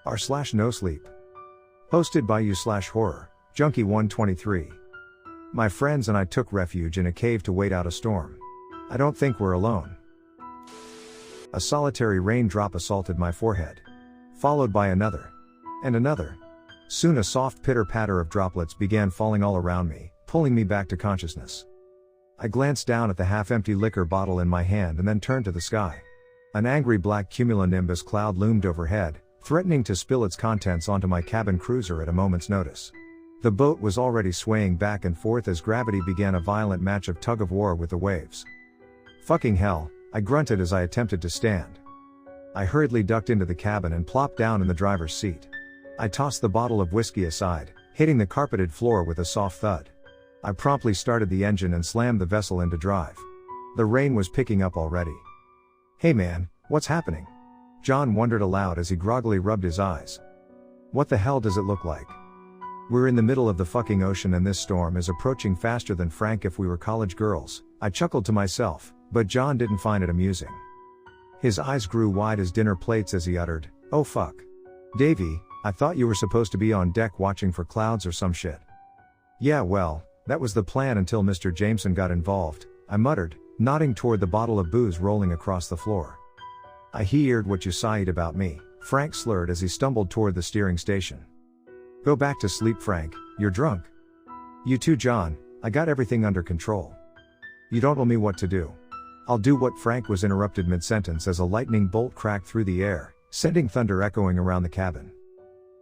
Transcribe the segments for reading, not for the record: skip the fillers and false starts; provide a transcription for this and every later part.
r/NoSleep. Hosted by you/horror, Junkie123. My friends and I took refuge in a cave to wait out a storm. I don't think we're alone. A solitary raindrop assaulted my forehead. Followed by another. And another. Soon a soft pitter-patter of droplets began falling all around me, pulling me back to consciousness. I glanced down at the half-empty liquor bottle in my hand and then turned to the sky. An angry black cumulonimbus cloud loomed overhead, threatening to spill its contents onto my cabin cruiser at a moment's notice. The boat was already swaying back and forth as gravity began a violent match of tug-of-war with the waves. Fucking hell, I grunted as I attempted to stand. I hurriedly ducked into the cabin and plopped down in the driver's seat. I tossed the bottle of whiskey aside, hitting the carpeted floor with a soft thud. I promptly started the engine and slammed the vessel into drive. The rain was picking up already. "Hey man, what's happening?" John wondered aloud as he groggily rubbed his eyes. "What the hell does it look like? We're in the middle of the fucking ocean and this storm is approaching faster than Frank if we were college girls." I chuckled to myself, but John didn't find it amusing. His eyes grew wide as dinner plates as he uttered, "Oh fuck. Davey, I thought you were supposed to be on deck watching for clouds or some shit." "Yeah well, that was the plan until Mr. Jameson got involved," I muttered, nodding toward the bottle of booze rolling across the floor. "I heard what you said about me," Frank slurred as he stumbled toward the steering station. "Go back to sleep Frank, you're drunk." "You too John, I got everything under control. You don't tell me what to do." "I'll do what," Frank was interrupted mid-sentence as a lightning bolt cracked through the air, sending thunder echoing around the cabin.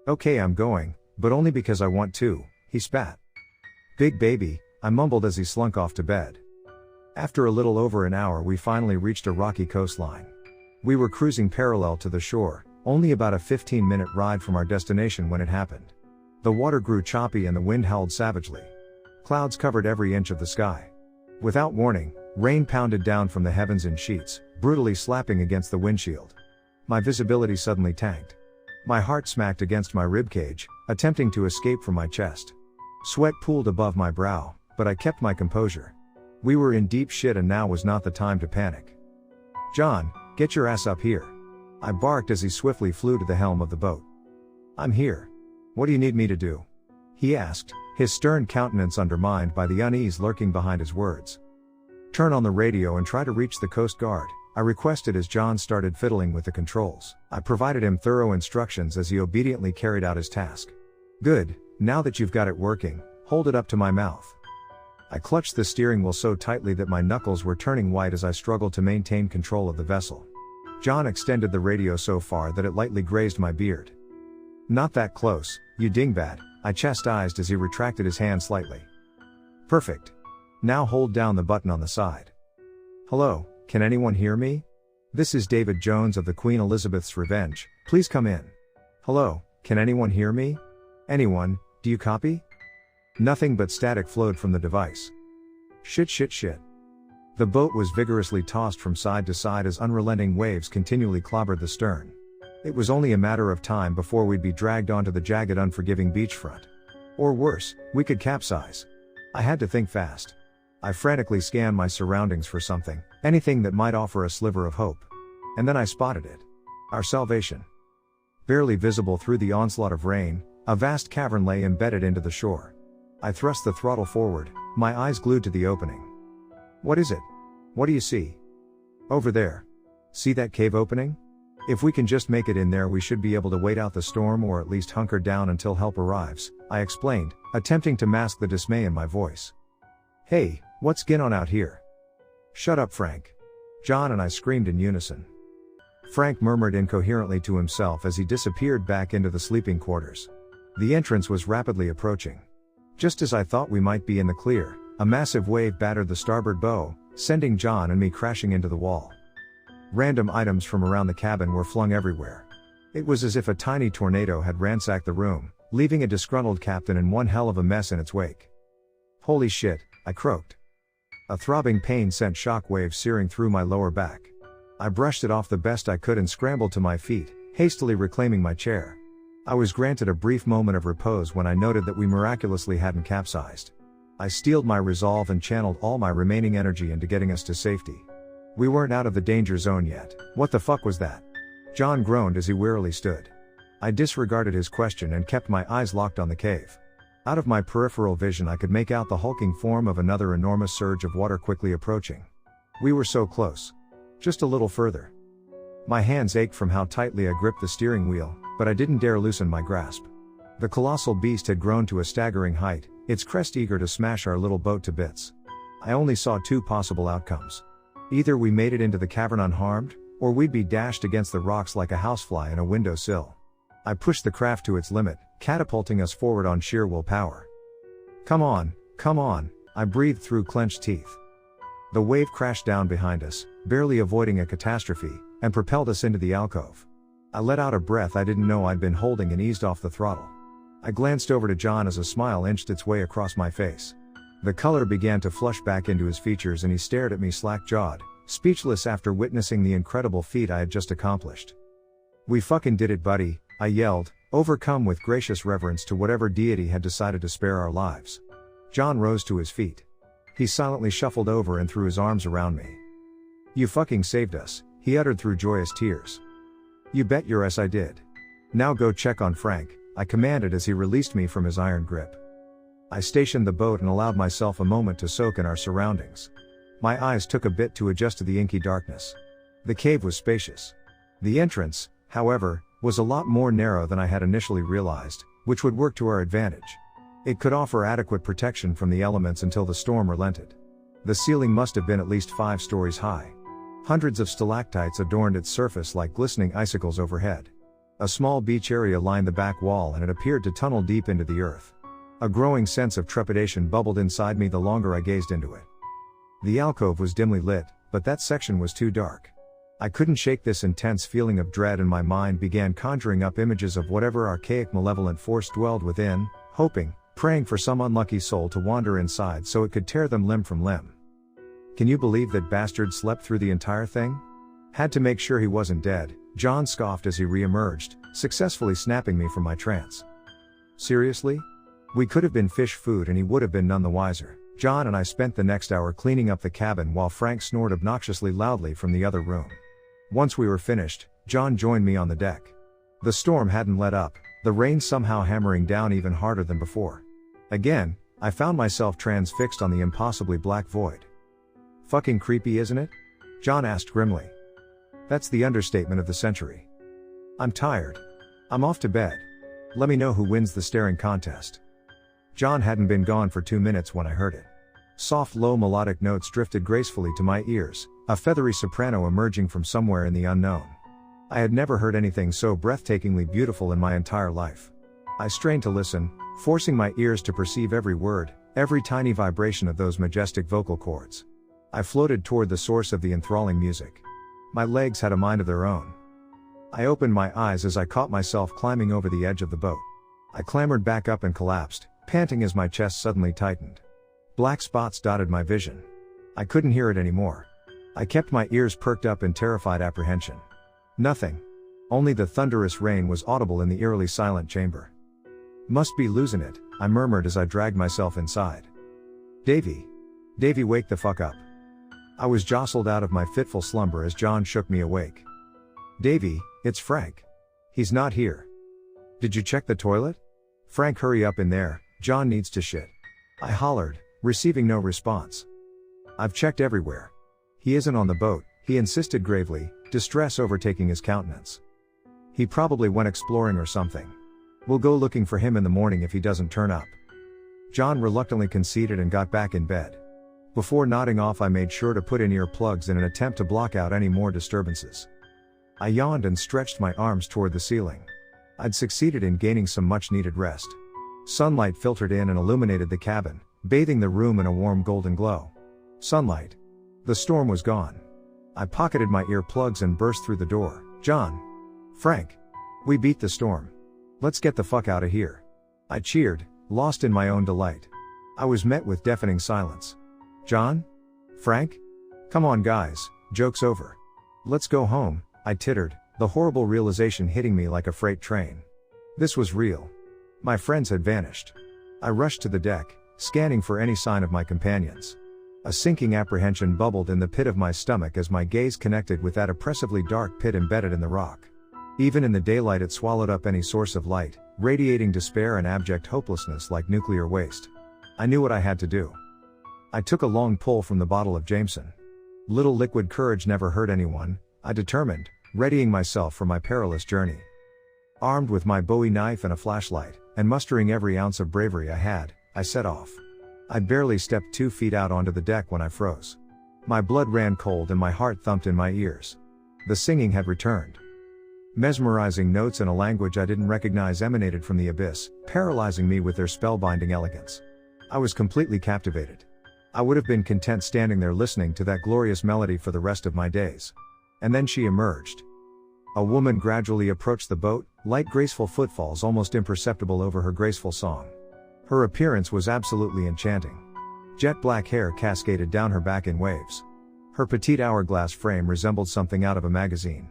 "Okay I'm going, but only because I want to," he spat. "Big baby," I mumbled as he slunk off to bed. After a little over an hour we finally reached a rocky coastline. We were cruising parallel to the shore, only about a 15-minute ride from our destination when it happened. The water grew choppy and the wind howled savagely. Clouds covered every inch of the sky. Without warning, rain pounded down from the heavens in sheets, brutally slapping against the windshield. My visibility suddenly tanked. My heart smacked against my ribcage, attempting to escape from my chest. Sweat pooled above my brow, but I kept my composure. We were in deep shit and now was not the time to panic. "John, get your ass up here," I barked as he swiftly flew to the helm of the boat. "I'm here. What do you need me to do?" he asked, his stern countenance undermined by the unease lurking behind his words. "Turn on the radio and try to reach the Coast Guard," I requested as John started fiddling with the controls. I provided him thorough instructions as he obediently carried out his task. "Good, now that you've got it working, hold it up to my mouth." I clutched the steering wheel so tightly that my knuckles were turning white as I struggled to maintain control of the vessel. John extended the radio so far that it lightly grazed my beard. "Not that close, you dingbat," I chastised as he retracted his hand slightly. "Perfect. Now hold down the button on the side." "Hello, can anyone hear me? This is David Jones of the Queen Elizabeth's Revenge, please come in." "Hello, can anyone hear me? Anyone, do you copy?" Nothing but static flowed from the device. Shit. The boat was vigorously tossed from side to side as unrelenting waves continually clobbered the stern. It was only a matter of time before we'd be dragged onto the jagged, unforgiving beachfront. Or worse, we could capsize. I had to think fast. I frantically scanned my surroundings for something, anything that might offer a sliver of hope. And then I spotted it. Our salvation. Barely visible through the onslaught of rain, a vast cavern lay embedded into the shore. I thrust the throttle forward, my eyes glued to the opening. "What is it? What do you see?" "Over there. See that cave opening? If we can just make it in there we should be able to wait out the storm or at least hunker down until help arrives," I explained, attempting to mask the dismay in my voice. "Hey, what's going on out here?" "Shut up Frank." John and I screamed in unison. Frank murmured incoherently to himself as he disappeared back into the sleeping quarters. The entrance was rapidly approaching. Just as I thought we might be in the clear, a massive wave battered the starboard bow, sending John and me crashing into the wall. Random items from around the cabin were flung everywhere. It was as if a tiny tornado had ransacked the room, leaving a disgruntled captain in one hell of a mess in its wake. "Holy shit," I croaked. A throbbing pain sent shock waves searing through my lower back. I brushed it off the best I could and scrambled to my feet, hastily reclaiming my chair. I was granted a brief moment of repose when I noted that we miraculously hadn't capsized. I steeled my resolve and channeled all my remaining energy into getting us to safety. We weren't out of the danger zone yet. What the fuck was that? John groaned as he wearily stood. I disregarded his question and kept my eyes locked on the cave. Out of my peripheral vision I could make out the hulking form of another enormous surge of water quickly approaching. We were so close. Just a little further. My hands ached from how tightly I gripped the steering wheel, but I didn't dare loosen my grasp. The colossal beast had grown to a staggering height, its crest eager to smash our little boat to bits. I only saw two possible outcomes. Either we made it into the cavern unharmed, or we'd be dashed against the rocks like a housefly in a windowsill. I pushed the craft to its limit, catapulting us forward on sheer willpower. Come on, I breathed through clenched teeth. The wave crashed down behind us, barely avoiding a catastrophe, and propelled us into the alcove. I let out a breath I didn't know I'd been holding and eased off the throttle. I glanced over to John as a smile inched its way across my face. The color began to flush back into his features and he stared at me slack-jawed, speechless after witnessing the incredible feat I had just accomplished. "We fucking did it, buddy," I yelled, overcome with gracious reverence to whatever deity had decided to spare our lives. John rose to his feet. He silently shuffled over and threw his arms around me. "You fucking saved us," he uttered through joyous tears. "You bet your ass I did. Now go check on Frank," I commanded as he released me from his iron grip. I stationed the boat and allowed myself a moment to soak in our surroundings. My eyes took a bit to adjust to the inky darkness. The cave was spacious. The entrance, however, was a lot more narrow than I had initially realized, which would work to our advantage. It could offer adequate protection from the elements until the storm relented. The ceiling must have been at least 5 stories high. Hundreds of stalactites adorned its surface like glistening icicles overhead. A small beach area lined the back wall and it appeared to tunnel deep into the earth. A growing sense of trepidation bubbled inside me the longer I gazed into it. The alcove was dimly lit, but that section was too dark. I couldn't shake this intense feeling of dread and my mind began conjuring up images of whatever archaic malevolent force dwelled within, hoping, praying for some unlucky soul to wander inside so it could tear them limb from limb. "Can you believe that bastard slept through the entire thing? Had to make sure he wasn't dead," John scoffed as he re-emerged, successfully snapping me from my trance. "Seriously? We could have been fish food and he would have been none the wiser." John and I spent the next hour cleaning up the cabin while Frank snored obnoxiously loudly from the other room. Once we were finished, John joined me on the deck. The storm hadn't let up, the rain somehow hammering down even harder than before. Again, I found myself transfixed on the impossibly black void. "Fucking creepy, isn't it?" John asked grimly. "That's the understatement of the century. I'm tired. I'm off to bed. Let me know who wins the staring contest." John hadn't been gone for 2 minutes when I heard it. Soft low melodic notes drifted gracefully to my ears, a feathery soprano emerging from somewhere in the unknown. I had never heard anything so breathtakingly beautiful in my entire life. I strained to listen, forcing my ears to perceive every word, every tiny vibration of those majestic vocal cords. I floated toward the source of the enthralling music. My legs had a mind of their own. I opened my eyes as I caught myself climbing over the edge of the boat. I clambered back up and collapsed, panting as my chest suddenly tightened. Black spots dotted my vision. I couldn't hear it anymore. I kept my ears perked up in terrified apprehension. Nothing. Only the thunderous rain was audible in the eerily silent chamber. "Must be losing it," I murmured as I dragged myself inside. Davy, wake the fuck up." I was jostled out of my fitful slumber as John shook me awake. "Davy, it's Frank. He's not here." "Did you check the toilet?" "Frank, hurry up in there, John needs to shit," I hollered, receiving no response. "I've checked everywhere. He isn't on the boat," he insisted gravely, distress overtaking his countenance. "He probably went exploring or something. We'll go looking for him in the morning if he doesn't turn up." John reluctantly conceded and got back in bed. Before nodding off, I made sure to put in earplugs in an attempt to block out any more disturbances. I yawned and stretched my arms toward the ceiling. I'd succeeded in gaining some much-needed rest. Sunlight filtered in and illuminated the cabin, bathing the room in a warm golden glow. Sunlight. The storm was gone. I pocketed my earplugs and burst through the door. "John! Frank! We beat the storm. Let's get the fuck out of here," I cheered, lost in my own delight. I was met with deafening silence. "John? Frank? Come on guys, joke's over. Let's go home," I tittered, the horrible realization hitting me like a freight train. This was real. My friends had vanished. I rushed to the deck, scanning for any sign of my companions. A sinking apprehension bubbled in the pit of my stomach as my gaze connected with that oppressively dark pit embedded in the rock. Even in the daylight it swallowed up any source of light, radiating despair and abject hopelessness like nuclear waste. I knew what I had to do. I took a long pull from the bottle of Jameson. Little liquid courage never hurt anyone, I determined, readying myself for my perilous journey. Armed with my Bowie knife and a flashlight, and mustering every ounce of bravery I had, I set off. I'd barely stepped 2 feet out onto the deck when I froze. My blood ran cold and my heart thumped in my ears. The singing had returned. Mesmerizing notes in a language I didn't recognize emanated from the abyss, paralyzing me with their spellbinding elegance. I was completely captivated. I would have been content standing there listening to that glorious melody for the rest of my days. And then she emerged. A woman gradually approached the boat, light graceful footfalls almost imperceptible over her graceful song. Her appearance was absolutely enchanting. Jet black hair cascaded down her back in waves. Her petite hourglass frame resembled something out of a magazine.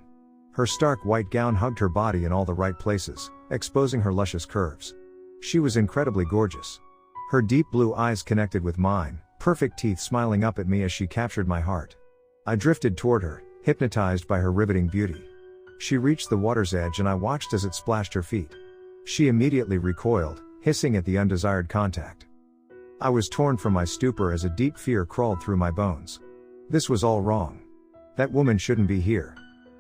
Her stark white gown hugged her body in all the right places, exposing her luscious curves. She was incredibly gorgeous. Her deep blue eyes connected with mine, perfect teeth smiling up at me as she captured my heart. I drifted toward her, hypnotized by her riveting beauty. She reached the water's edge and I watched as it splashed her feet. She immediately recoiled, hissing at the undesired contact. I was torn from my stupor as a deep fear crawled through my bones. This was all wrong. That woman shouldn't be here.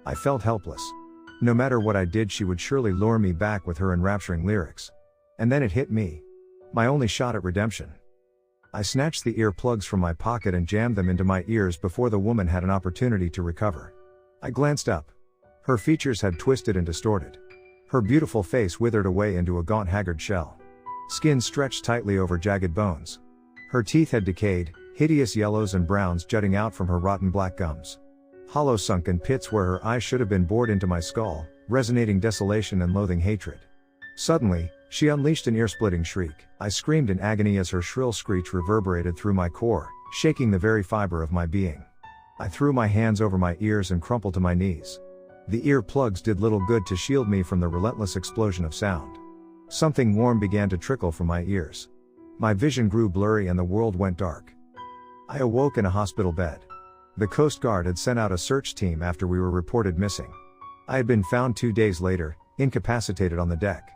I felt helpless. No matter what I did, she would surely lure me back with her enrapturing lyrics. And then it hit me. My only shot at redemption. I snatched the earplugs from my pocket and jammed them into my ears before the woman had an opportunity to recover. I glanced up. Her features had twisted and distorted. Her beautiful face withered away into a gaunt, haggard shell. Skin stretched tightly over jagged bones. Her teeth had decayed, hideous yellows and browns jutting out from her rotten black gums. Hollow sunken pits where her eyes should have been bored into my skull, resonating desolation and loathing hatred. Suddenly, she unleashed an ear-splitting shriek. I screamed in agony as her shrill screech reverberated through my core, shaking the very fiber of my being. I threw my hands over my ears and crumpled to my knees. The earplugs did little good to shield me from the relentless explosion of sound. Something warm began to trickle from my ears. My vision grew blurry and the world went dark. I awoke in a hospital bed. The Coast Guard had sent out a search team after we were reported missing. I had been found 2 days later, incapacitated on the deck.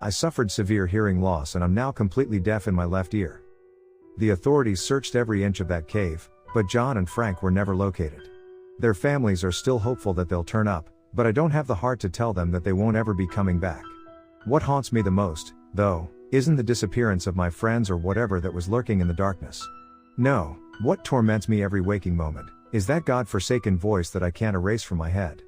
I suffered severe hearing loss and I'm now completely deaf in my left ear. The authorities searched every inch of that cave, but John and Frank were never located. Their families are still hopeful that they'll turn up, but I don't have the heart to tell them that they won't ever be coming back. What haunts me the most, though, isn't the disappearance of my friends or whatever that was lurking in the darkness. No, what torments me every waking moment is that God-forsaken voice that I can't erase from my head.